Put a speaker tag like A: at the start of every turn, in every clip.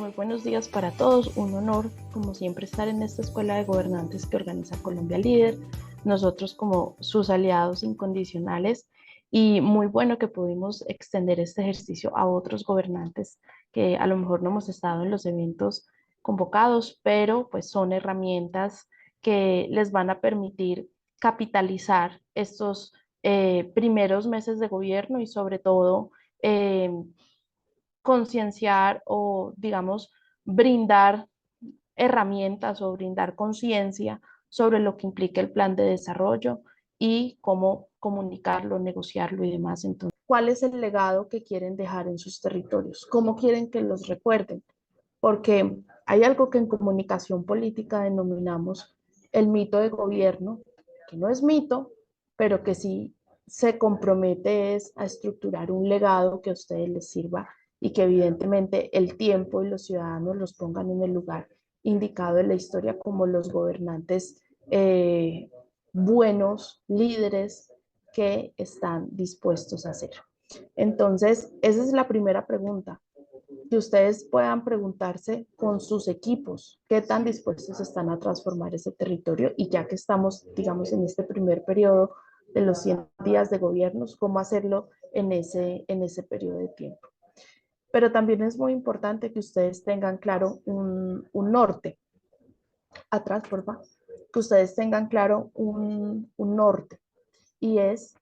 A: Muy buenos días para todos. Un honor, como siempre, estar en esta escuela de gobernantes que organiza Colombia Líder. Nosotros como sus aliados incondicionales y muy bueno que pudimos extender este ejercicio a otros gobernantes que a lo mejor no hemos estado en los eventos convocados, pero pues son herramientas que les van a permitir capitalizar estos primeros meses de gobierno y sobre todo concienciar o, digamos, brindar herramientas o brindar conciencia sobre lo que implica el plan de desarrollo y cómo comunicarlo, negociarlo y demás. Entonces, ¿cuál es el legado que quieren dejar en sus territorios? ¿Cómo quieren que los recuerden? Porque hay algo que en comunicación política denominamos el mito de gobierno, que no es mito, pero que sí se compromete es a estructurar un legado que a ustedes les sirva y que evidentemente el tiempo y los ciudadanos los pongan en el lugar indicado en la historia como los gobernantes buenos, líderes que están dispuestos a hacer. Entonces, esa es la primera pregunta que ustedes puedan preguntarse con sus equipos qué tan dispuestos están a transformar ese territorio y ya que estamos, digamos, en este primer periodo de los 100 días de gobiernos, cómo hacerlo en ese periodo de tiempo. Pero también es muy importante que ustedes tengan claro un norte. Atrás, por favor. Que ustedes tengan claro un norte y es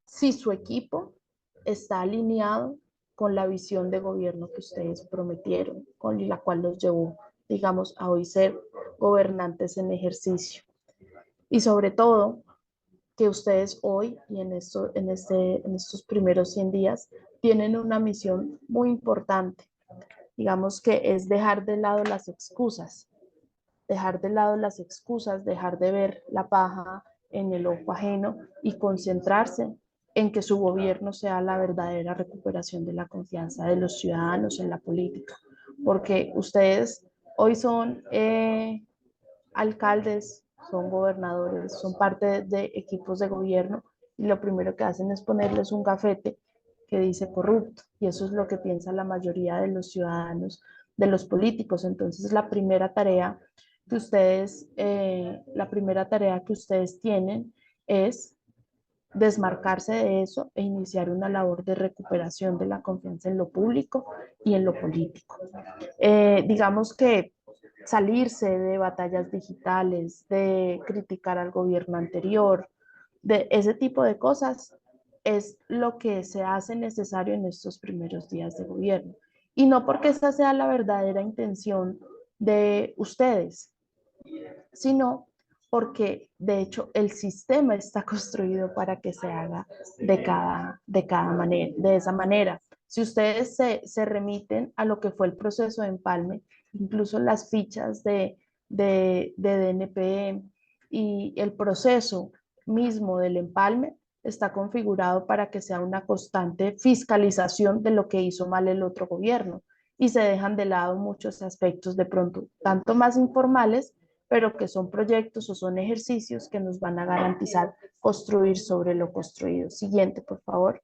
A: si su equipo está alineado con la visión de gobierno que ustedes prometieron, con la cual los llevó, digamos, a hoy ser gobernantes en ejercicio. Y sobre todo, que ustedes hoy y en estos primeros 100 días tienen una misión muy importante, digamos que es dejar de lado las excusas, dejar de ver la paja en el ojo ajeno y concentrarse en que su gobierno sea la verdadera recuperación de la confianza de los ciudadanos en la política. Porque ustedes hoy son alcaldes, son gobernadores, son parte de equipos de gobierno y lo primero que hacen es ponerles un gafete que dice corrupto y eso es lo que piensa la mayoría de los ciudadanos, de los políticos. Entonces la primera tarea que ustedes tienen es desmarcarse de eso e iniciar una labor de recuperación de la confianza en lo público y en lo político. Digamos que salirse de batallas digitales, de criticar al gobierno anterior, de ese tipo de cosas, es lo que se hace necesario en estos primeros días de gobierno. Y no porque esa sea la verdadera intención de ustedes, sino porque de hecho el sistema está construido para que se haga de cada manera, de esa manera. Si ustedes se remiten a lo que fue el proceso de empalme, incluso las fichas de DNP y el proceso mismo del empalme está configurado para que sea una constante fiscalización de lo que hizo mal el otro gobierno y se dejan de lado muchos aspectos de pronto, tanto más informales, pero que son proyectos o son ejercicios que nos van a garantizar construir sobre lo construido. Siguiente, por favor.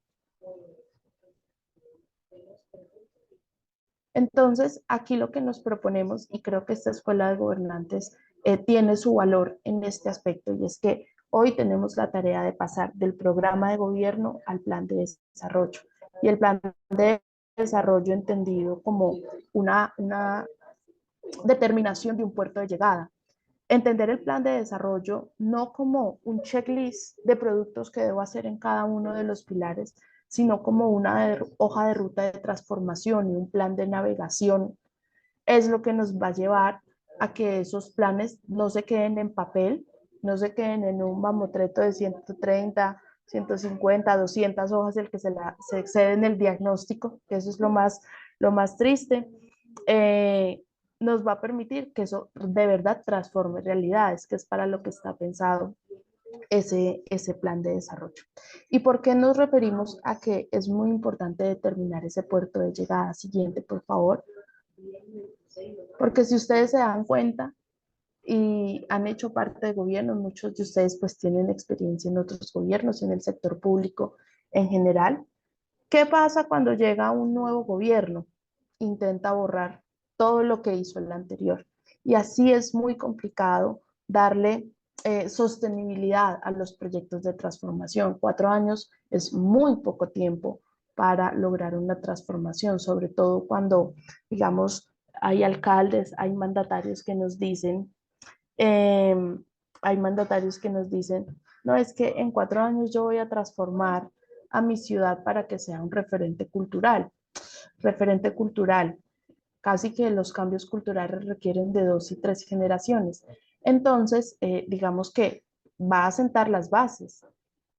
A: Entonces, aquí lo que nos proponemos, y creo que esta escuela de gobernantes tiene su valor en este aspecto, y es que hoy tenemos la tarea de pasar del programa de gobierno al plan de desarrollo. Y el plan de desarrollo entendido como una determinación de un puerto de llegada. Entender el plan de desarrollo no como un checklist de productos que debo hacer en cada uno de los pilares, sino como una hoja de ruta de transformación y un plan de navegación es lo que nos va a llevar a que esos planes no se queden en papel, no se queden en un mamotreto de 130, 150, 200 hojas el que se excede en el diagnóstico, que eso es lo más triste. Nos va a permitir que eso de verdad transforme realidades, que es para lo que está pensado ese plan de desarrollo. ¿Y por qué nos referimos a que es muy importante determinar ese puerto de llegada? Siguiente, por favor. Porque si ustedes se dan cuenta y han hecho parte de gobiernos, muchos de ustedes pues tienen experiencia en otros gobiernos, en el sector público en general. ¿Qué pasa cuando llega un nuevo gobierno? Intenta borrar todo lo que hizo el anterior. Y así es muy complicado darle sostenibilidad a los proyectos de transformación. 4 años es muy poco tiempo para lograr una transformación, sobre todo cuando, digamos, hay alcaldes, eh, hay mandatarios que nos dicen, no, es que en 4 años yo voy a transformar a mi ciudad para que sea un referente cultural. Referente cultural, casi que los cambios culturales requieren de 2 y 3 generaciones. Entonces, digamos que va a sentar las bases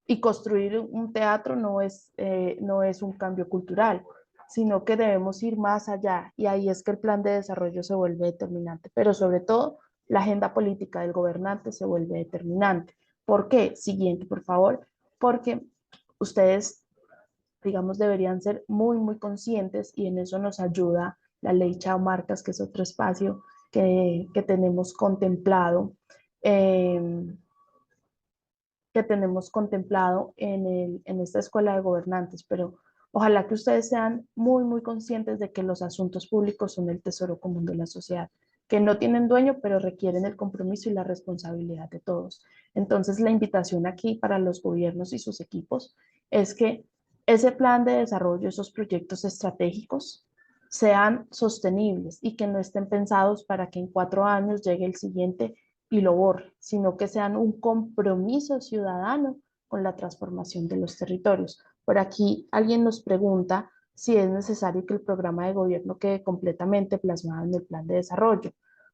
A: y construir un teatro no es un cambio cultural, sino que debemos ir más allá y ahí es que el plan de desarrollo se vuelve determinante, pero sobre todo la agenda política del gobernante se vuelve determinante. ¿Por qué? Siguiente, por favor, porque ustedes, digamos, deberían ser muy, muy conscientes y en eso nos ayuda la ley Chao Marcas, que es otro espacio que tenemos contemplado, eh, en esta escuela de gobernantes, pero ojalá que ustedes sean muy, muy conscientes de que los asuntos públicos son el tesoro común de la sociedad, que no tienen dueño, pero requieren el compromiso y la responsabilidad de todos. Entonces, la invitación aquí para los gobiernos y sus equipos es que ese plan de desarrollo, esos proyectos estratégicos, sean sostenibles y que no estén pensados para que en 4 años llegue el siguiente y lo borre, sino que sean un compromiso ciudadano con la transformación de los territorios. Por aquí alguien nos pregunta si es necesario que el programa de gobierno quede completamente plasmado en el plan de desarrollo.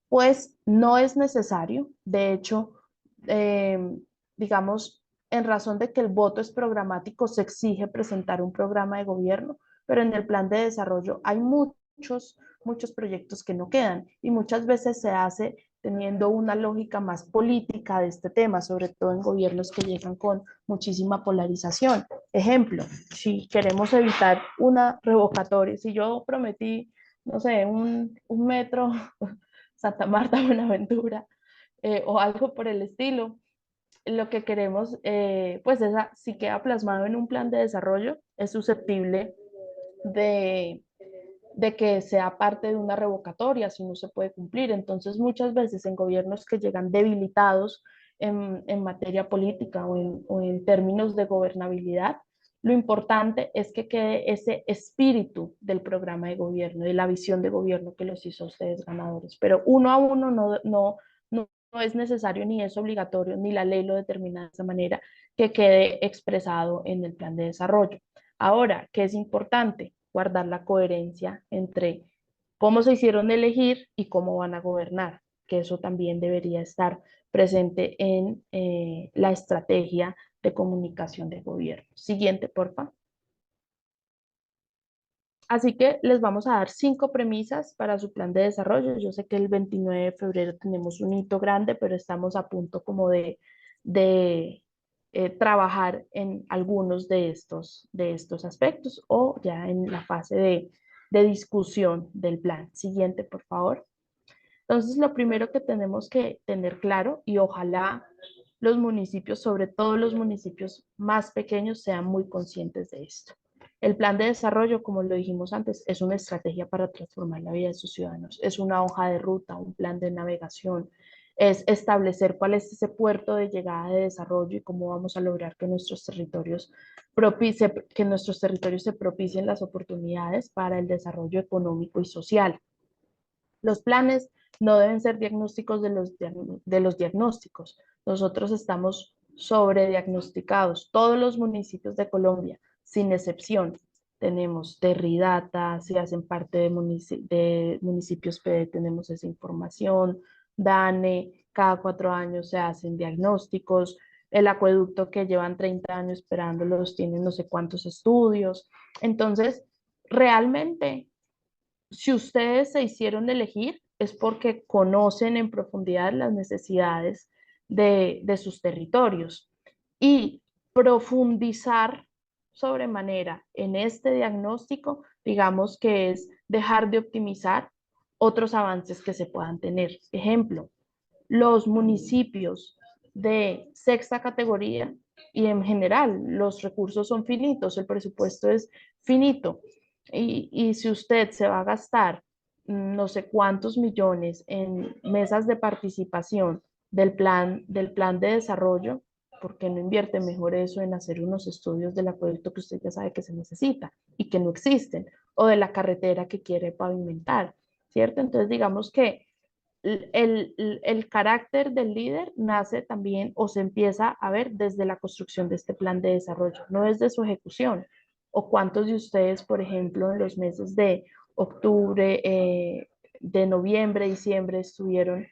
A: Pues no es necesario, de hecho, eh, digamos, en razón de que el voto es programático, se exige presentar un programa de gobierno, pero en el plan de desarrollo hay muchos proyectos que no quedan y muchas veces se hace teniendo una lógica más política de este tema, sobre todo en gobiernos que llegan con muchísima polarización. Ejemplo, si queremos evitar una revocatoria, si yo prometí, no sé, un metro Santa Marta, Buenaventura, o algo por el estilo, lo que queremos, pues esa, si queda plasmado en un plan de desarrollo, es susceptible de que sea parte de una revocatoria si no se puede cumplir. Entonces, muchas veces en gobiernos que llegan debilitados en materia política o en términos de gobernabilidad, lo importante es que quede ese espíritu del programa de gobierno, de la visión de gobierno que los hizo a ustedes ganadores. Pero uno a uno no es necesario ni es obligatorio, ni la ley lo determina de esa manera, que quede expresado en el plan de desarrollo. Ahora, ¿qué es importante? Guardar la coherencia entre cómo se hicieron elegir y cómo van a gobernar, que eso también debería estar presente en la estrategia de comunicación de gobierno. Siguiente, porfa. Así que les vamos a dar 5 premisas para su plan de desarrollo. Yo sé que el 29 de febrero tenemos un hito grande, pero estamos a punto como de trabajar en algunos de estos aspectos o ya en la fase de discusión del plan. Siguiente, por favor. Entonces, lo primero que tenemos que tener claro, y ojalá los municipios, sobre todo los municipios más pequeños, sean muy conscientes de esto. El plan de desarrollo, como lo dijimos antes, es una estrategia para transformar la vida de sus ciudadanos. Es una hoja de ruta, un plan de navegación. Es establecer cuál es ese puerto de llegada de desarrollo y cómo vamos a lograr que nuestros territorios se propicien las oportunidades para el desarrollo económico y social. Los planes no deben ser diagnósticos de los diagnósticos. Nosotros estamos sobrediagnosticados. Todos los municipios de Colombia, sin excepción, tenemos Terridata, si hacen parte de municipios PD, tenemos esa información, DANE, cada 4 años se hacen diagnósticos, el acueducto que llevan 30 años esperándolos tiene no sé cuántos estudios. Entonces, realmente si ustedes se hicieron elegir, es porque conocen en profundidad las necesidades de sus territorios. Y profundizar sobremanera en este diagnóstico, digamos que es dejar de optimizar otros avances que se puedan tener. Ejemplo, los municipios de sexta categoría y en general los recursos son finitos, el presupuesto es finito. Y si usted se va a gastar no sé cuántos millones en mesas de participación del plan de desarrollo, ¿por qué no invierte mejor eso en hacer unos estudios del acueducto que usted ya sabe que se necesita y que no existen, o de la carretera que quiere pavimentar, ¿cierto? Entonces, digamos que el carácter del líder nace también o se empieza a ver desde la construcción de este plan de desarrollo, no desde su ejecución. ¿O cuántos de ustedes, por ejemplo, en los meses de octubre, de noviembre, diciembre, estuvieron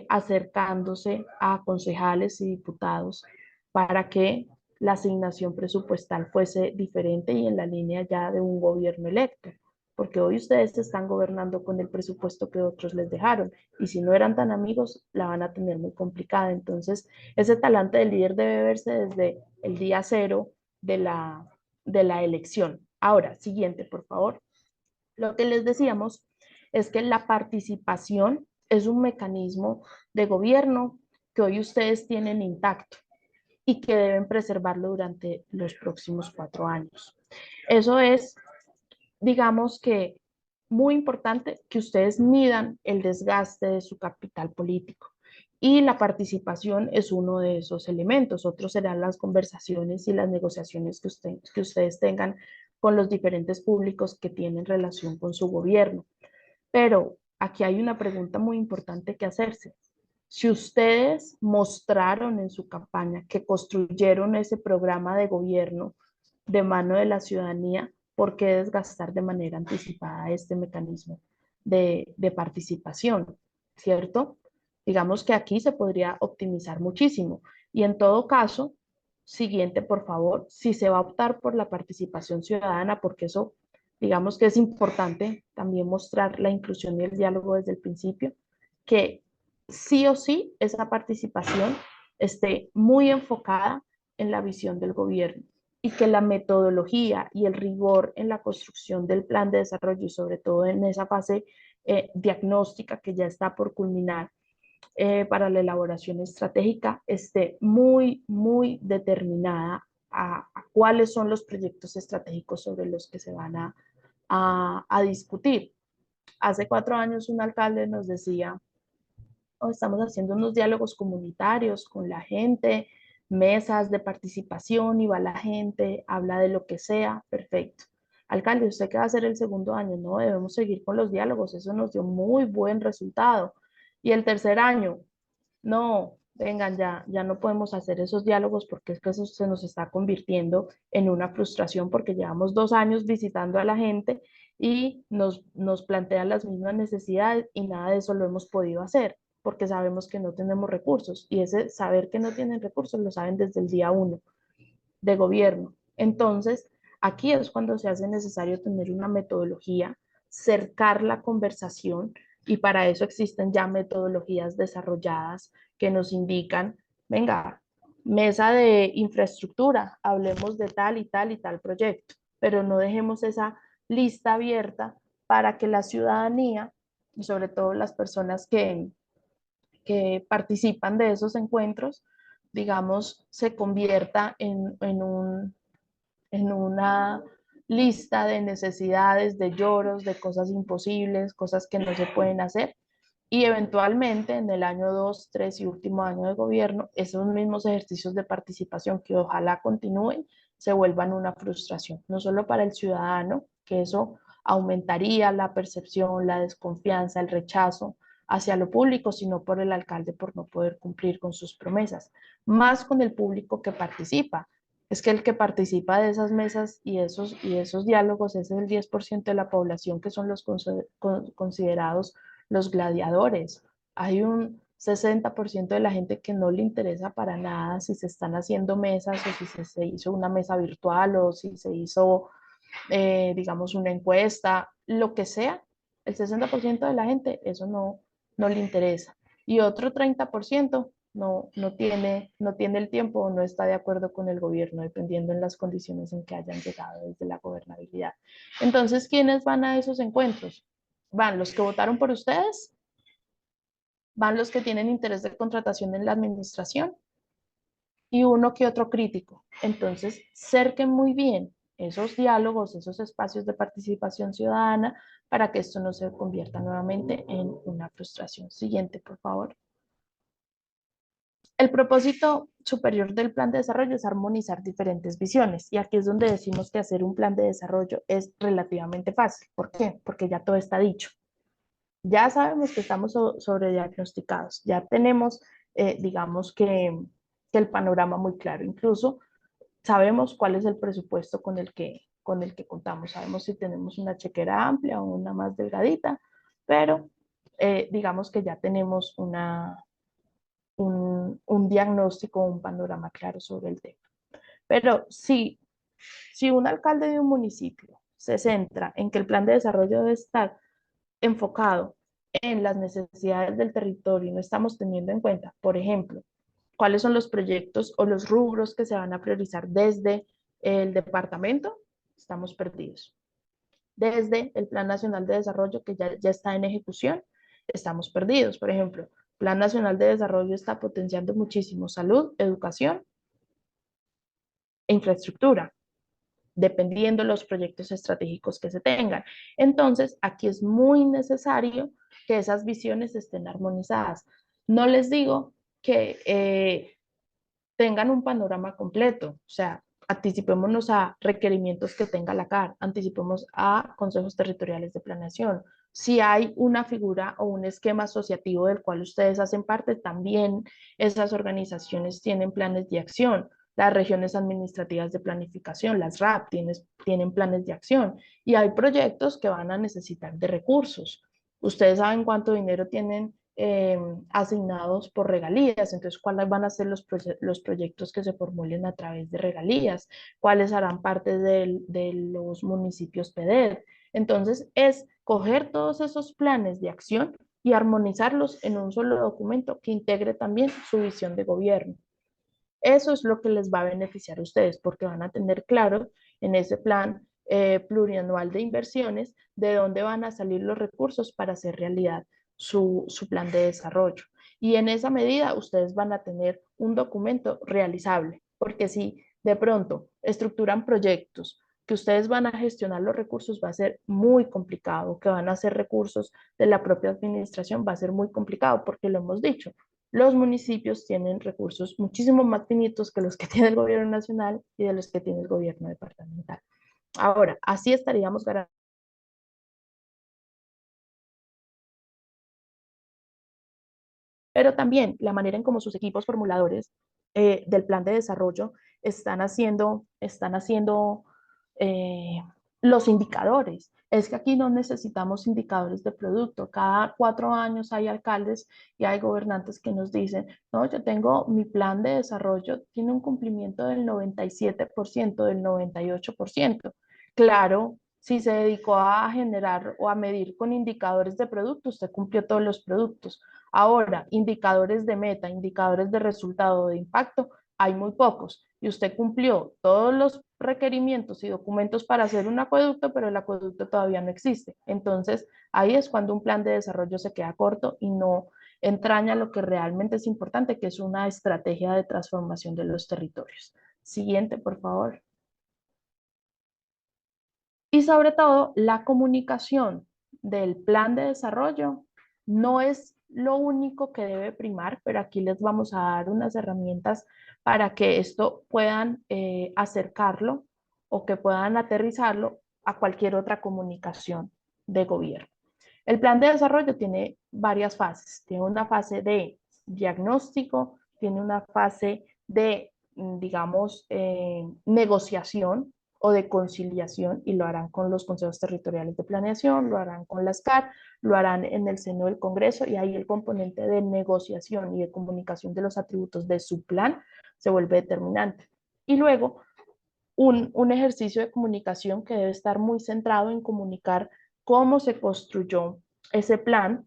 A: acercándose a concejales y diputados para que la asignación presupuestal fuese diferente y en la línea ya de un gobierno electo? Porque hoy ustedes están gobernando con el presupuesto que otros les dejaron y si no eran tan amigos, la van a tener muy complicada. Entonces, ese talante del líder debe verse desde el día cero de la elección. Ahora, siguiente, por favor. Lo que les decíamos es que la participación es un mecanismo de gobierno que hoy ustedes tienen intacto y que deben preservarlo durante los próximos 4 años. Eso es, digamos que, muy importante que ustedes midan el desgaste de su capital político. Y la participación es uno de esos elementos. Otros serán las conversaciones y las negociaciones que ustedes tengan con los diferentes públicos que tienen relación con su gobierno. Pero aquí hay una pregunta muy importante que hacerse. Si ustedes mostraron en su campaña que construyeron ese programa de gobierno de mano de la ciudadanía, ¿por qué desgastar de manera anticipada este mecanismo de participación? ¿Cierto? Digamos que aquí se podría optimizar muchísimo. Y en todo caso, siguiente, por favor, si se va a optar por la participación ciudadana, porque eso, digamos que es importante también mostrar la inclusión y el diálogo desde el principio, que sí o sí esa participación esté muy enfocada en la visión del gobierno y que la metodología y el rigor en la construcción del plan de desarrollo y sobre todo en esa fase diagnóstica que ya está por culminar para la elaboración estratégica esté muy, muy determinada a cuáles son los proyectos estratégicos sobre los que se van a discutir. Hace 4 años un alcalde nos decía, oh, estamos haciendo unos diálogos comunitarios con la gente, mesas de participación y va la gente, habla de lo que sea, perfecto. Alcalde, ¿usted qué va a hacer el segundo año? No, debemos seguir con los diálogos, eso nos dio muy buen resultado. Y el tercer año, no, vengan, ya no podemos hacer esos diálogos porque es que eso se nos está convirtiendo en una frustración porque llevamos 2 años visitando a la gente y nos plantean las mismas necesidades y nada de eso lo hemos podido hacer porque sabemos que no tenemos recursos y ese saber que no tienen recursos lo saben desde el día uno de gobierno. Entonces, aquí es cuando se hace necesario tener una metodología, cercar la conversación y para eso existen ya metodologías desarrolladas que nos indican, venga, mesa de infraestructura, hablemos de tal y tal y tal proyecto, pero no dejemos esa lista abierta para que la ciudadanía y sobre todo las personas que participan de esos encuentros, digamos, se convierta en una lista de necesidades, de lloros, de cosas imposibles, cosas que no se pueden hacer. Y eventualmente en el año 2, 3 y último año de gobierno, esos mismos ejercicios de participación que ojalá continúen, se vuelvan una frustración, no solo para el ciudadano, que eso aumentaría la percepción, la desconfianza, el rechazo hacia lo público, sino por el alcalde por no poder cumplir con sus promesas, más con el público que participa. Es que el que participa de esas mesas y esos diálogos es el 10% de la población que son los considerados los gladiadores. Hay un 60% de la gente que no le interesa para nada si se están haciendo mesas o si se hizo una mesa virtual o si se hizo, digamos, una encuesta, lo que sea. El 60% de la gente eso no le interesa. Y otro 30% no tiene el tiempo o no está de acuerdo con el gobierno, dependiendo en las condiciones en que hayan llegado desde la gobernabilidad. Entonces, ¿quiénes van a esos encuentros? ¿Van los que votaron por ustedes? ¿Van los que tienen interés de contratación en la administración? Y uno que otro crítico. Entonces, cerquen muy bien esos diálogos, esos espacios de participación ciudadana para que esto no se convierta nuevamente en una frustración. Siguiente, por favor. El propósito superior del plan de desarrollo es armonizar diferentes visiones y aquí es donde decimos que hacer un plan de desarrollo es relativamente fácil. ¿Por qué? Porque ya todo está dicho. Ya sabemos que estamos sobrediagnosticados, ya tenemos, digamos que el panorama muy claro. Incluso sabemos cuál es el presupuesto con el que contamos. Sabemos si tenemos una chequera amplia o una más delgadita, pero digamos que ya tenemos un diagnóstico, un panorama claro sobre el tema. Pero si un alcalde de un municipio se centra en que el plan de desarrollo debe estar enfocado en las necesidades del territorio y no estamos teniendo en cuenta, por ejemplo, cuáles son los proyectos o los rubros que se van a priorizar desde el departamento, estamos perdidos. Desde el Plan Nacional de Desarrollo que ya está en ejecución, estamos perdidos. Por ejemplo, Plan Nacional de Desarrollo está potenciando muchísimo salud, educación e infraestructura, dependiendo de los proyectos estratégicos que se tengan. Entonces, aquí es muy necesario que esas visiones estén armonizadas. No les digo que tengan un panorama completo, o sea, anticipémonos a requerimientos que tenga la CAR, anticipemos a consejos territoriales de planeación. Si hay una figura o un esquema asociativo del cual ustedes hacen parte, también esas organizaciones tienen planes de acción. Las regiones administrativas de planificación, las RAP, tienen planes de acción y hay proyectos que van a necesitar de recursos. Ustedes saben cuánto dinero tienen asignados por regalías. Entonces, ¿cuáles van a ser los proyectos que se formulen a través de regalías? ¿Cuáles harán parte de los municipios PEDED? Entonces, es coger todos esos planes de acción y armonizarlos en un solo documento que integre también su visión de gobierno. Eso es lo que les va a beneficiar a ustedes porque van a tener claro en ese plan plurianual de inversiones de dónde van a salir los recursos para hacer realidad su plan de desarrollo. Y en esa medida ustedes van a tener un documento realizable, porque si de pronto estructuran proyectos que ustedes van a gestionar los recursos, va a ser muy complicado, que van a ser recursos de la propia administración, va a ser muy complicado, porque lo hemos dicho, los municipios tienen recursos muchísimo más finitos que los que tiene el gobierno nacional y de los que tiene el gobierno departamental. Ahora, así estaríamos garantizando. Pero también la manera en cómo sus equipos formuladores del plan de desarrollo están haciendo eh, los indicadores. Es que aquí no necesitamos indicadores de producto. Cada 4 años hay alcaldes y hay gobernantes que nos dicen, no, yo tengo mi plan de desarrollo, tiene un cumplimiento del 97%, del 98%. Claro, si se dedicó a generar o a medir con indicadores de producto, usted cumplió todos los productos. Ahora, indicadores de meta, indicadores de resultado de impacto, hay muy pocos. Y usted cumplió todos los requerimientos y documentos para hacer un acueducto, pero el acueducto todavía no existe. Entonces, ahí es cuando un plan de desarrollo se queda corto y no entraña lo que realmente es importante, que es una estrategia de transformación de los territorios. Siguiente, por favor. Y sobre todo, la comunicación del plan de desarrollo no es lo único que debe primar, pero aquí les vamos a dar unas herramientas para que esto puedan acercarlo o que puedan aterrizarlo a cualquier otra comunicación de gobierno. El plan de desarrollo tiene varias fases. Tiene una fase de diagnóstico, tiene una fase de, digamos, negociación o de conciliación y lo harán con los consejos territoriales de planeación, lo harán con las CAR, lo harán en el seno del Congreso y ahí el componente de negociación y de comunicación de los atributos de su plan se vuelve determinante. Y luego un ejercicio de comunicación que debe estar muy centrado en comunicar cómo se construyó ese plan,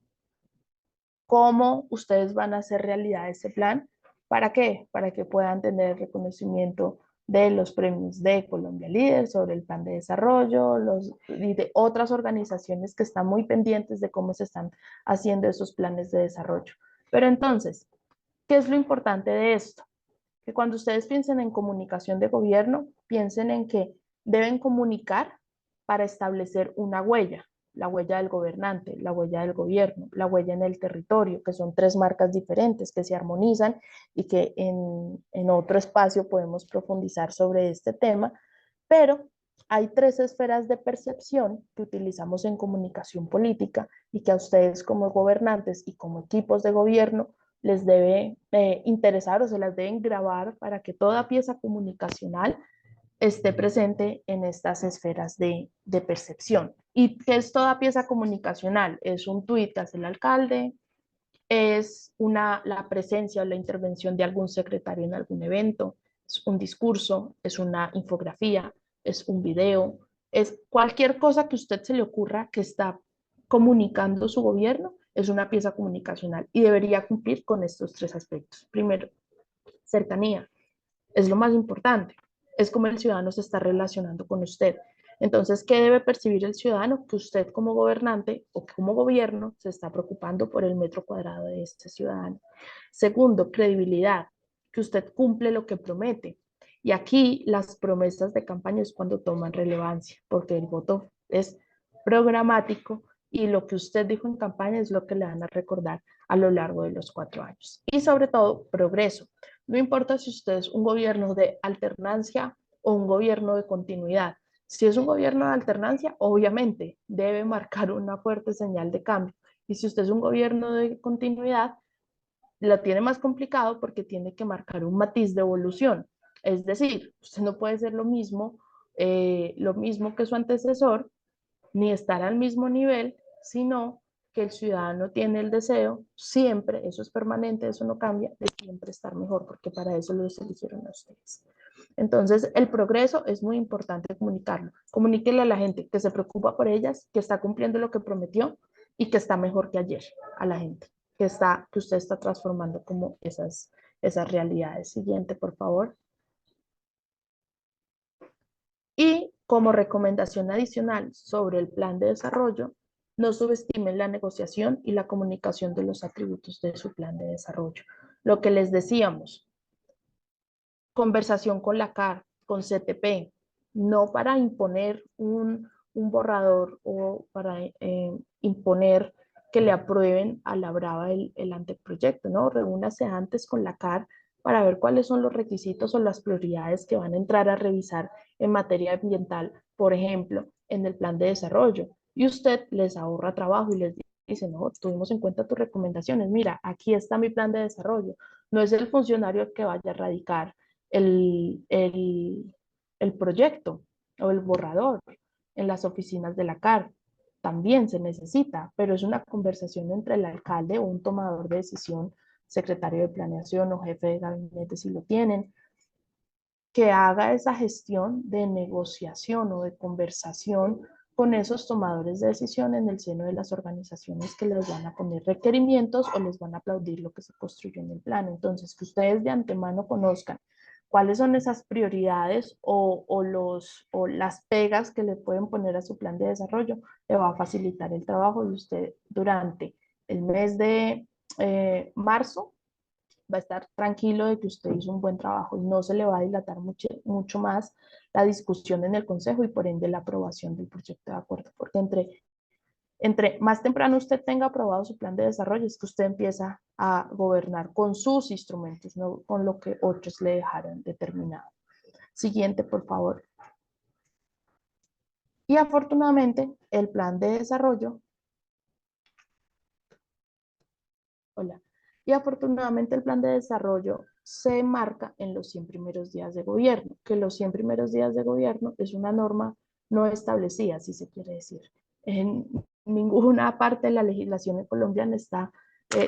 A: cómo ustedes van a hacer realidad ese plan. ¿Para qué? Para que puedan tener reconocimiento de los premios de Colombia Líder sobre el plan de desarrollo y de otras organizaciones que están muy pendientes de cómo se están haciendo esos planes de desarrollo. Pero entonces, ¿qué es lo importante de esto? Que cuando ustedes piensen en comunicación de gobierno, piensen en que Deben comunicar para establecer una huella, la huella del gobernante, la huella del gobierno, la huella en el territorio, que son tres marcas diferentes que se armonizan y que en otro espacio podemos profundizar sobre este tema, pero hay tres esferas de percepción que utilizamos en comunicación política y que a ustedes como gobernantes y como equipos de gobierno les debe interesar o se las deben grabar para que toda pieza comunicacional esté presente en estas esferas de percepción. ¿Y qué es toda pieza comunicacional? Es un tuit que hace el alcalde, es la presencia o la intervención de algún secretario en algún evento, es un discurso, es una infografía, es un video, es cualquier cosa que a usted se le ocurra que está comunicando su gobierno, es una pieza comunicacional y debería cumplir con estos tres aspectos. Primero, cercanía, es lo más importante, es como el ciudadano se está relacionando con usted. Entonces, ¿qué debe percibir el ciudadano? Que usted como gobernante o como gobierno se está preocupando por el metro cuadrado de este ciudadano. Segundo, credibilidad, que usted cumple lo que promete. Y aquí las promesas de campaña es cuando toman relevancia, porque el voto es programático y lo que usted dijo en campaña es lo que le van a recordar a lo largo de los 4 años. Y sobre todo, progreso. No importa si usted es un gobierno de alternancia o un gobierno de continuidad. Si es un gobierno de alternancia, obviamente debe marcar una fuerte señal de cambio. Y si usted es un gobierno de continuidad, lo tiene más complicado porque tiene que marcar un matiz de evolución. Es decir, usted no puede ser lo mismo que su antecesor, ni estar al mismo nivel, sino que el ciudadano tiene el deseo siempre, eso es permanente, eso no cambia, de siempre estar mejor, porque para eso los eligieron a ustedes. Entonces, el progreso es muy importante comunicarlo. Comuníquele a la gente que se preocupa por ellas, que está cumpliendo lo que prometió y que está mejor que ayer a la gente, que usted está transformando como esas realidades. Siguiente, por favor. Y como recomendación adicional sobre el plan de desarrollo, no subestimen la negociación y la comunicación de los atributos de su plan de desarrollo. Lo que les decíamos, conversación con la CAR, con CTP, no para imponer un borrador o para imponer que le aprueben a la brava el anteproyecto, ¿no? Reúnase antes con la CAR para ver cuáles son los requisitos o las prioridades que van a entrar a revisar en materia ambiental, por ejemplo, en el plan de desarrollo. Y usted les ahorra trabajo y les dice, no, tuvimos en cuenta tus recomendaciones, mira, aquí está mi plan de desarrollo. No es el funcionario que vaya a radicar el, el, el proyecto o el borrador en las oficinas de la CAR. También se necesita, pero es una conversación entre el alcalde o un tomador de decisión, secretario de planeación o jefe de gabinete si lo tienen, que haga esa gestión de negociación o de conversación con esos tomadores de decisión en el seno de las organizaciones que les van a poner requerimientos o les van a aplaudir lo que se construyó en el plan. Entonces, que ustedes de antemano conozcan cuáles son esas prioridades o las pegas que le pueden poner a su plan de desarrollo, le va a facilitar el trabajo y usted durante el mes de marzo va a estar tranquilo de que usted hizo un buen trabajo y no se le va a dilatar mucho más la discusión en el Consejo y por ende la aprobación del proyecto de acuerdo, porque entre más temprano usted tenga aprobado su plan de desarrollo es que usted empieza a gobernar con sus instrumentos, no con lo que otros le dejaron determinado. Siguiente, por favor. Y afortunadamente el plan de desarrollo, hola, y afortunadamente el plan de desarrollo se marca en los 100 primeros días de gobierno, que los 100 primeros días de gobierno es una norma no establecida, si se quiere decir. En ninguna parte de la legislación colombiana está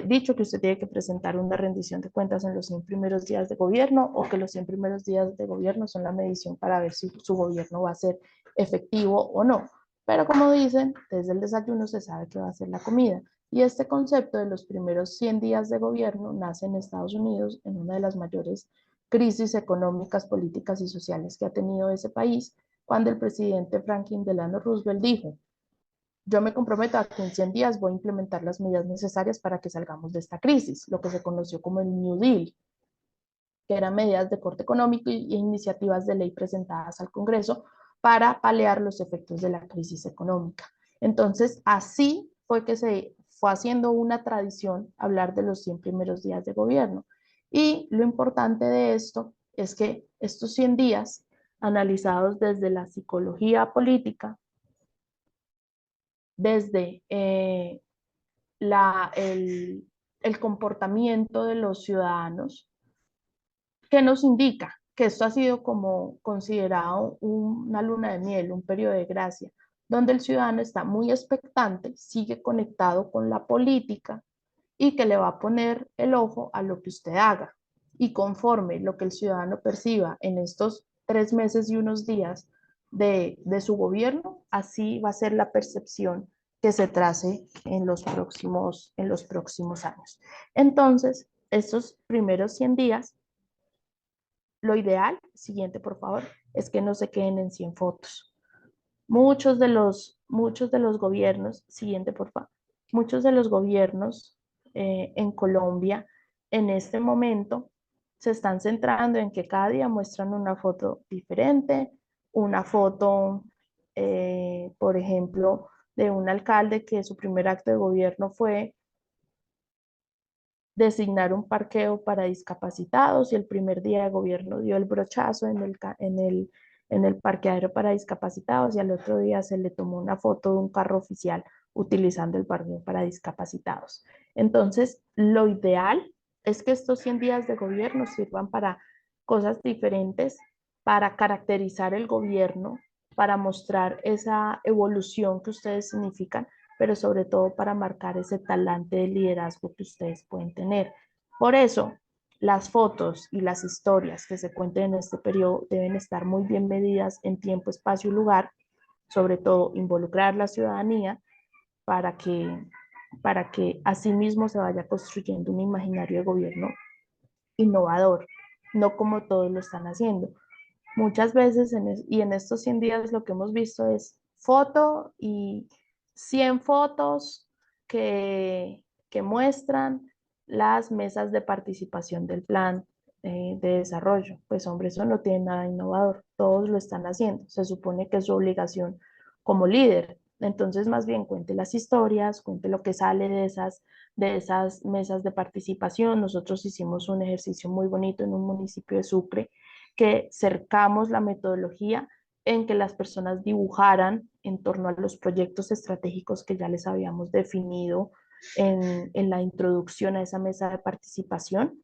A: dicho que usted tiene que presentar una rendición de cuentas en los 100 primeros días de gobierno o que los 100 primeros días de gobierno son la medición para ver si su gobierno va a ser efectivo o no. Pero como dicen, desde el desayuno se sabe que va a ser la comida. Y este concepto de los primeros 100 días de gobierno nace en Estados Unidos en una de las mayores crisis económicas, políticas y sociales que ha tenido ese país, cuando el presidente Franklin Delano Roosevelt dijo, yo me comprometo a que en 100 días voy a implementar las medidas necesarias para que salgamos de esta crisis, lo que se conoció como el New Deal, que eran medidas de corte económico y iniciativas de ley presentadas al Congreso para paliar los efectos de la crisis económica. Entonces, así fue que se fue haciendo una tradición hablar de los 100 primeros días de gobierno. Y lo importante de esto es que estos 100 días, analizados desde la psicología política, desde la, el comportamiento de los ciudadanos, que nos indica que esto ha sido como considerado una luna de miel, un periodo de gracia, donde el ciudadano está muy expectante, sigue conectado con la política y que le va a poner el ojo a lo que usted haga. Y conforme lo que el ciudadano perciba en estos 3 meses y unos días de su gobierno, así va a ser la percepción que se trace en los próximos años. Entonces, estos primeros 100 días, lo ideal, siguiente por favor, es que no se queden en 100 fotos. Muchos de los gobiernos, siguiente por favor, muchos de los gobiernos en Colombia en este momento se están centrando en que cada día muestran una foto diferente, una foto, por ejemplo, de un alcalde que su primer acto de gobierno fue designar un parqueo para discapacitados y el primer día de gobierno dio el brochazo en el parqueadero para discapacitados y al otro día se le tomó una foto de un carro oficial utilizando el parqueo para discapacitados. Entonces, lo ideal es que estos 100 días de gobierno sirvan para cosas diferentes, para caracterizar el gobierno, para mostrar esa evolución que ustedes significan, pero sobre todo para marcar ese talante de liderazgo que ustedes pueden tener. Por eso, las fotos y las historias que se cuenten en este periodo deben estar muy bien medidas en tiempo, espacio y lugar, sobre todo involucrar la ciudadanía para para que asimismo se vaya construyendo un imaginario de gobierno innovador, no como todos lo están haciendo. Muchas veces y en estos 100 días lo que hemos visto es foto y 100 fotos que muestran las mesas de participación del plan de desarrollo. Pues hombre, eso no tiene nada innovador, todos lo están haciendo, se supone que es su obligación como líder. Entonces, más bien cuente las historias, cuente lo que sale de esas mesas de participación. Nosotros hicimos un ejercicio muy bonito en un municipio de Sucre que cercamos la metodología en que las personas dibujaran en torno a los proyectos estratégicos que ya les habíamos definido en la introducción a esa mesa de participación,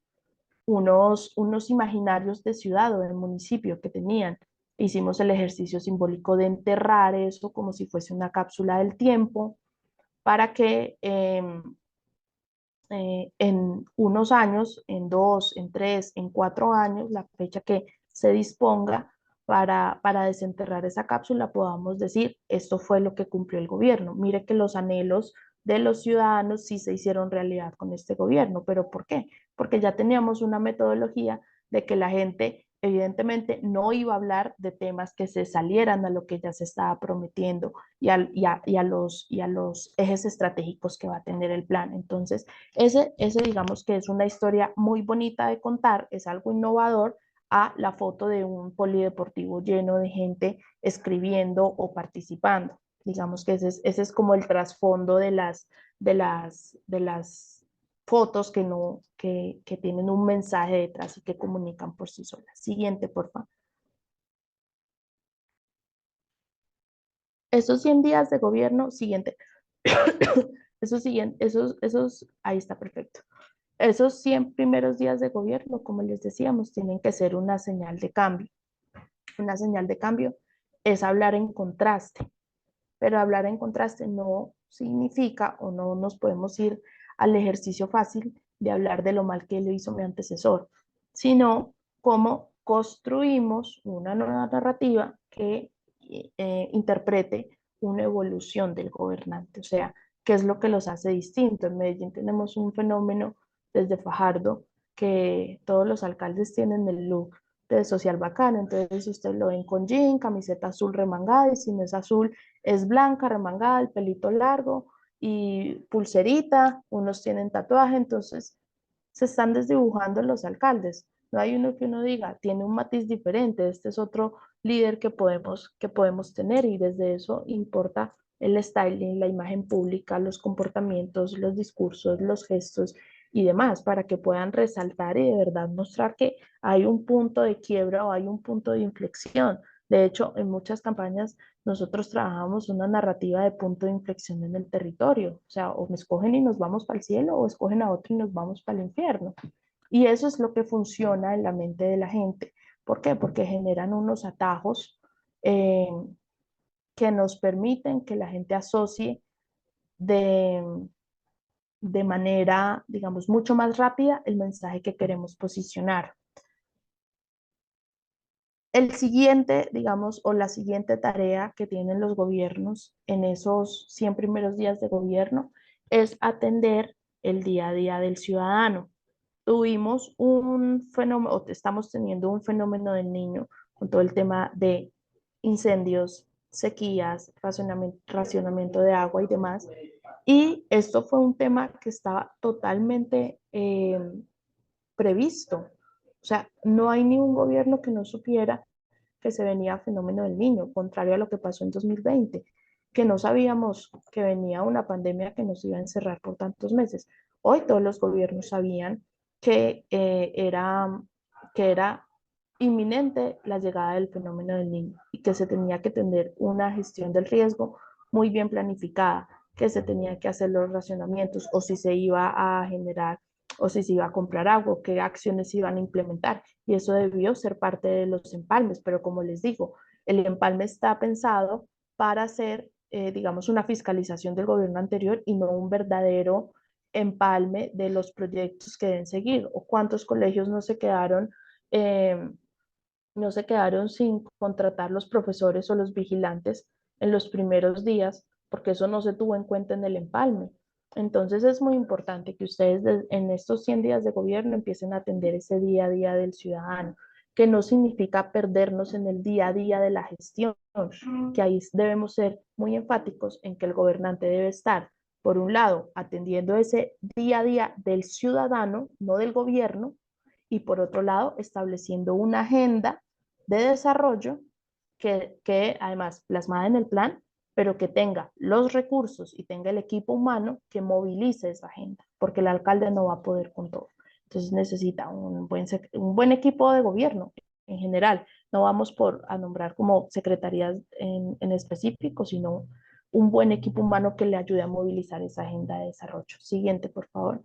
A: unos imaginarios de ciudad o de municipio que tenían. Hicimos el ejercicio simbólico de enterrar eso como si fuese una cápsula del tiempo para que en unos años, en 2, en 3, en 4 años, la fecha que se disponga para desenterrar esa cápsula, podamos decir, esto fue lo que cumplió el gobierno. Mire que los anhelos de los ciudadanos sí se hicieron realidad con este gobierno, pero ¿por qué? Porque ya teníamos una metodología de que la gente evidentemente no iba a hablar de temas que se salieran a lo que ya se estaba prometiendo y a los ejes estratégicos que va a tener el plan. Entonces, ese digamos que es una historia muy bonita de contar, es algo innovador a la foto de un polideportivo lleno de gente escribiendo o participando. Digamos que ese es como el trasfondo de las fotos que, no, que tienen un mensaje detrás y que comunican por sí solas. Siguiente, por favor. Esos 100 días de gobierno, siguiente. Ahí está perfecto. Esos 100 primeros días de gobierno, como les decíamos, tienen que ser una señal de cambio. Una señal de cambio es hablar en contraste, pero hablar en contraste no significa o no nos podemos ir al ejercicio fácil de hablar de lo mal que lo hizo mi antecesor, sino cómo construimos una nueva narrativa que interprete una evolución del gobernante, o sea, qué es lo que los hace distintos. En Medellín tenemos un fenómeno desde Fajardo que todos los alcaldes tienen el look de social bacano, entonces ustedes lo ven con jean, camiseta azul remangada y si no es azul es blanca, remangada, el pelito largo y pulserita, unos tienen tatuaje, entonces se están desdibujando los alcaldes. No hay uno que uno diga, tiene un matiz diferente, este es otro líder que podemos tener y desde eso importa el styling, la imagen pública, los comportamientos, los discursos, los gestos y demás, para que puedan resaltar y de verdad mostrar que hay un punto de quiebra o hay un punto de inflexión. De hecho, en muchas campañas nosotros trabajamos una narrativa de punto de inflexión en el territorio. O sea, o me escogen y nos vamos para el cielo o escogen a otro y nos vamos para el infierno. Y eso es lo que funciona en la mente de la gente. ¿Por qué? Porque generan unos atajos eh, que nos permiten que la gente asocie de, de manera, digamos, mucho más rápida el mensaje que queremos posicionar. El siguiente, digamos, o la siguiente tarea que tienen los gobiernos en esos 100 primeros días de gobierno es atender el día a día del ciudadano. Tuvimos un fenómeno, o estamos teniendo un fenómeno del niño con todo el tema de incendios, sequías, racionamiento de agua y demás. Y esto fue un tema que estaba totalmente previsto. O sea, no hay ningún gobierno que no supiera que se venía fenómeno del niño, contrario a lo que pasó en 2020, que no sabíamos que venía una pandemia que nos iba a encerrar por tantos meses. Hoy todos los gobiernos sabían que era inminente la llegada del fenómeno del niño y que se tenía que tener una gestión del riesgo muy bien planificada, que se tenía que hacer los racionamientos o si se iba a generar o si se iba a comprar agua, qué acciones se iban a implementar. Y eso debió ser parte de los empalmes, pero como les digo, el empalme está pensado para hacer, digamos, una fiscalización del gobierno anterior y no un verdadero empalme de los proyectos que deben seguir o cuántos colegios eh, no se quedaron sin contratar los profesores o los vigilantes en los primeros días, porque eso no se tuvo en cuenta en el empalme. Entonces es muy importante que ustedes en estos 100 días de gobierno empiecen a atender ese día a día del ciudadano, que no significa perdernos en el día a día de la gestión, que ahí debemos ser muy enfáticos en que el gobernante debe estar, por un lado, atendiendo ese día a día del ciudadano, no del gobierno, y por otro lado, estableciendo una agenda de desarrollo que además plasmada en el plan, pero que tenga los recursos y tenga el equipo humano que movilice esa agenda, porque el alcalde no va a poder con todo. Entonces necesita un buen equipo de gobierno en general. No vamos por a nombrar como secretarías en específico, sino un buen equipo humano que le ayude a movilizar esa agenda de desarrollo. Siguiente, por favor.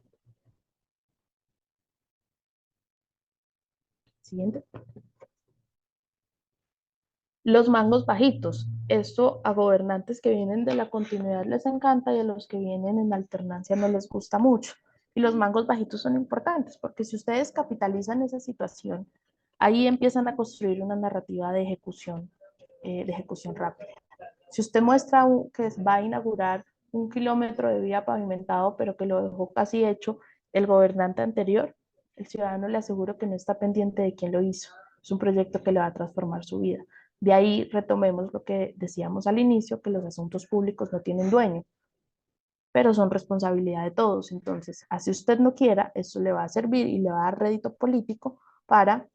A: Siguiente. Los mangos bajitos. Esto a gobernantes que vienen de la continuidad les encanta y a los que vienen en alternancia no les gusta mucho. Y los mangos bajitos son importantes porque si ustedes capitalizan esa situación, ahí empiezan a construir una narrativa de ejecución rápida. Si usted muestra que va a inaugurar 1 kilómetro de vía pavimentado, pero que lo dejó casi hecho el gobernante anterior, el ciudadano le aseguro que no está pendiente de quién lo hizo. Es un proyecto que le va a transformar su vida. De ahí retomemos lo que decíamos al inicio, que los asuntos públicos no tienen dueño, pero son responsabilidad de todos. Entonces, así usted no quiera, eso le va a servir y le va a dar rédito político para,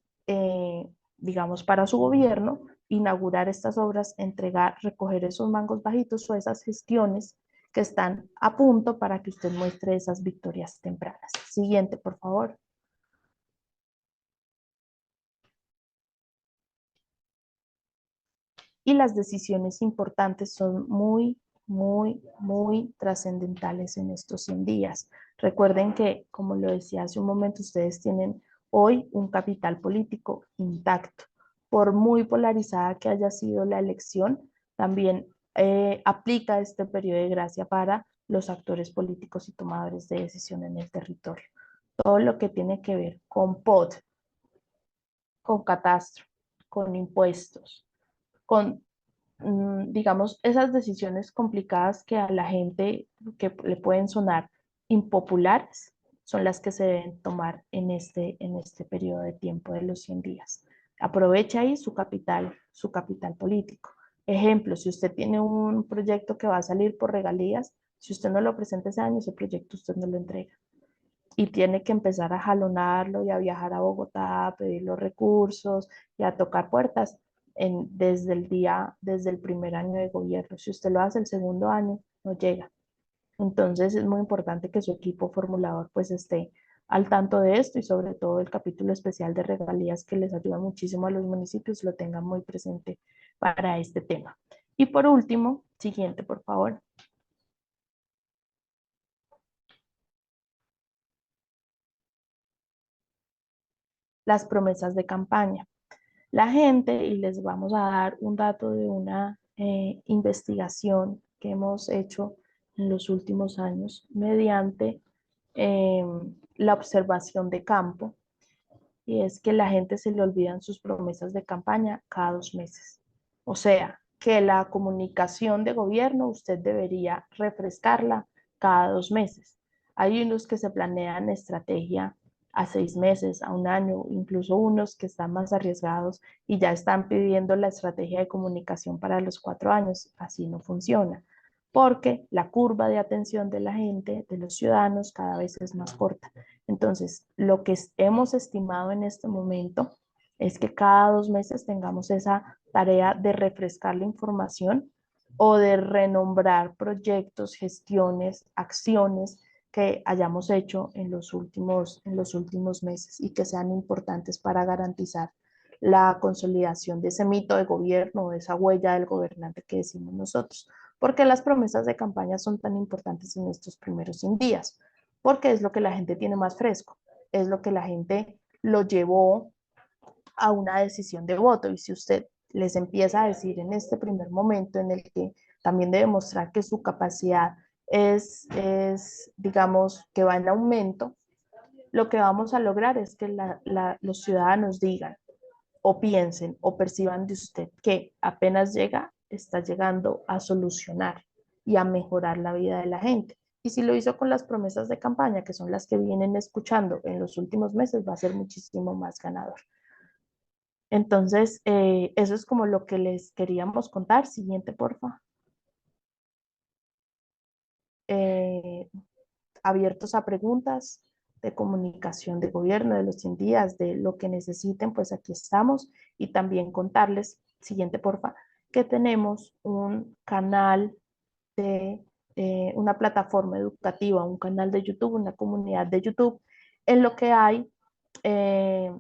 A: digamos, para su gobierno, inaugurar estas obras, entregar, recoger esos mangos bajitos o esas gestiones que están a punto para que usted muestre esas victorias tempranas. Siguiente, por favor. Y las decisiones importantes son muy trascendentales en estos 100 días. Recuerden que, como lo decía hace un momento, ustedes tienen hoy un capital político intacto. Por muy polarizada que haya sido la elección, también aplica este periodo de gracia para los actores políticos y tomadores de decisión en el territorio. Todo lo que tiene que ver con POT, con catastro, con impuestos, con digamos, esas decisiones complicadas que a la gente que le pueden sonar impopulares son las que se deben tomar en este periodo de tiempo de los 100 días. Aproveche ahí su capital político. Ejemplo, si usted tiene un proyecto que va a salir por regalías, si usted no lo presenta ese año, ese proyecto usted no lo entrega. y tiene que empezar a jalonarlo y a viajar a Bogotá, a pedir los recursos y a tocar puertas desde el primer año de gobierno. Si usted lo hace el segundo año, no llega. Entonces es muy importante que su equipo formulador pues esté al tanto de esto y sobre todo el capítulo especial de regalías que les ayuda muchísimo a los municipios lo tengan muy presente para este tema. Y por último, siguiente por favor. Las promesas de campaña. La gente, y les vamos a dar un dato de una investigación que hemos hecho en los últimos años mediante eh, la observación de campo, y es que la gente se le olvidan sus promesas de campaña cada 2 meses. O sea, que la comunicación de gobierno usted debería refrescarla cada 2 meses. Hay unos que se planean estrategia a 6 meses, a un año, incluso unos que están más arriesgados y ya están pidiendo la estrategia de comunicación para los 4 años. Así no funciona, porque la curva de atención de la gente, de los ciudadanos, cada vez es más corta. Entonces, lo que hemos estimado en este momento es que cada 2 meses tengamos esa tarea de refrescar la información o de renombrar proyectos, gestiones, acciones que hayamos hecho en los últimos meses y que sean importantes para garantizar la consolidación de ese mito de gobierno, de esa huella del gobernante que decimos nosotros. ¿Por qué las promesas de campaña son tan importantes en estos primeros 100 días? Porque es lo que la gente tiene más fresco, es lo que la gente lo llevó a una decisión de voto. Y si usted les empieza a decir en este primer momento en el que también debe mostrar que su capacidad digamos, que va en aumento, lo que vamos a lograr es que los ciudadanos digan o piensen o perciban de usted que apenas llega, está llegando a solucionar y a mejorar la vida de la gente. Y si lo hizo con las promesas de campaña, que son las que vienen escuchando en los últimos meses, va a ser muchísimo más ganador. Entonces, eso es como lo que les queríamos contar. Siguiente, porfa. Eh, Abiertos a preguntas de comunicación de gobierno, de los 100 días, de lo que necesiten, pues aquí estamos. Y también contarles, siguiente porfa, que tenemos un canal de una plataforma educativa, un canal de YouTube, una comunidad de YouTube, en lo que hay, eh,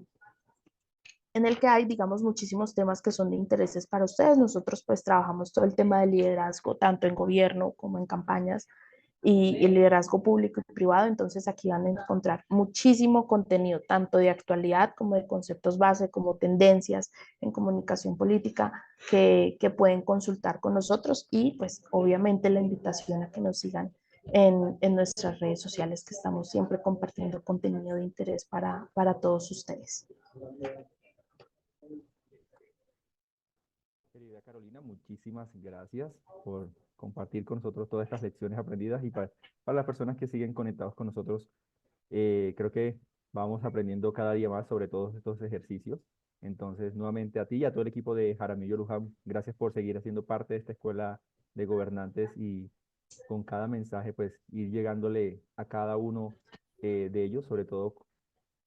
A: en el que hay, digamos, muchísimos temas que son de intereses para ustedes. Nosotros pues trabajamos todo el tema de liderazgo, tanto en gobierno como en campañas y el liderazgo público y privado. Entonces aquí van a encontrar muchísimo contenido, tanto de actualidad como de conceptos base, como tendencias en comunicación política que pueden consultar con nosotros y pues obviamente la invitación a que nos sigan en nuestras redes sociales que estamos siempre compartiendo contenido de interés para todos ustedes.
B: Querida Carolina, muchísimas gracias por compartir con nosotros todas estas lecciones aprendidas y para las personas que siguen conectados con nosotros, creo que vamos aprendiendo cada día más sobre todos estos ejercicios. Entonces, nuevamente a ti y a todo el equipo de Jaramillo Luján, gracias por seguir haciendo parte de esta escuela de gobernantes y con cada mensaje, pues ir llegándole a cada uno de ellos, sobre todo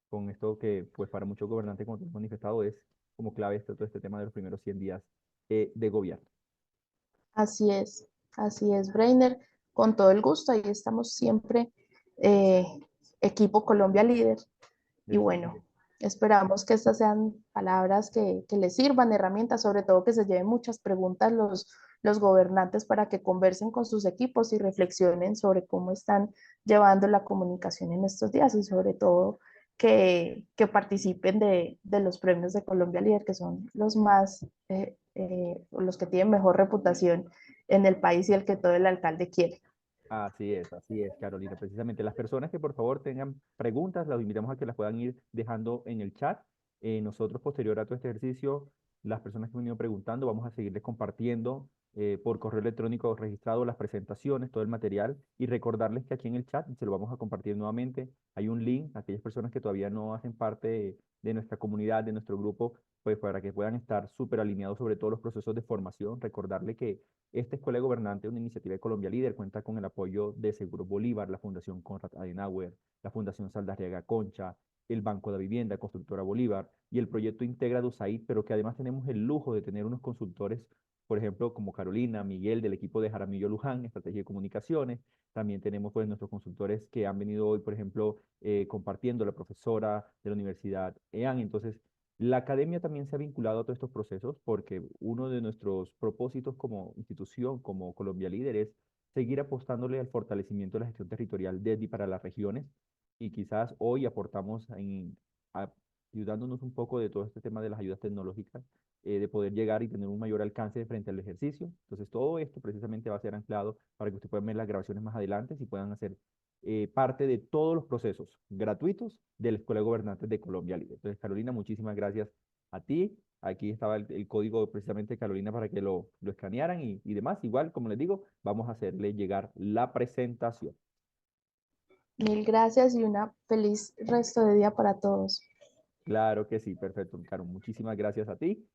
B: con esto que, pues para muchos gobernantes, como te has manifestado, es como clave todo este tema de los primeros 100 días de gobierno.
A: Así es, Brainer, con todo el gusto, ahí estamos siempre, eh, equipo Colombia Líder, y bueno,
B: Excelente.
A: esperamos que estas sean palabras que les sirvan, herramientas, sobre todo que se lleven muchas preguntas los gobernantes para que conversen con sus equipos y reflexionen sobre cómo están llevando la comunicación en estos días y sobre todo que participen de los premios de Colombia Líder, que son los más, los que tienen mejor reputación en el país y el que todo el alcalde quiere.
B: Así es, Carolina. Precisamente las personas que por favor tengan preguntas, las invitamos a que las puedan ir dejando en el chat. Nosotros, posterior a todo este ejercicio, las personas que han venido preguntando, vamos a seguirles compartiendo por correo electrónico registrado las presentaciones, todo el material y recordarles que aquí en el chat, se lo vamos a compartir nuevamente, hay un link a aquellas personas que todavía no hacen parte de nuestra comunidad, de nuestro grupo, pues para que puedan estar súper alineados sobre todos los procesos de formación. Recordarle que esta Escuela de Gobernantes, una iniciativa de Colombia Líder, cuenta con el apoyo de Seguro Bolívar, la Fundación Konrad Adenauer, la Fundación Saldarriaga Concha, el Banco de Vivienda, Constructora Bolívar y el proyecto Integra de USAID, pero que además tenemos el lujo de tener unos consultores, por ejemplo, como Carolina, Miguel del equipo de Jaramillo Luján, Estrategia de Comunicaciones. También tenemos pues nuestros consultores que han venido hoy, por ejemplo, compartiendo la profesora de la Universidad EAN. Entonces, la academia también se ha vinculado a todos estos procesos porque uno de nuestros propósitos como institución, como Colombia Líder, es seguir apostándole al fortalecimiento de la gestión territorial desde y para las regiones. Y quizás hoy aportamos ayudándonos un poco de todo este tema de las ayudas tecnológicas, de poder llegar y tener un mayor alcance frente al ejercicio. Entonces, todo esto precisamente va a ser anclado para que ustedes puedan ver las grabaciones más adelante y puedan hacer parte de todos los procesos gratuitos de la Escuela de Gobernantes de Colombia Libre. Entonces, Carolina, muchísimas gracias a ti. Aquí estaba el código precisamente de Carolina para que lo escanearan y demás. Igual, como les digo, vamos a hacerle llegar la presentación.
A: Mil gracias y una feliz resto de día para todos.
B: Claro que sí, perfecto, Caro. Muchísimas gracias a ti.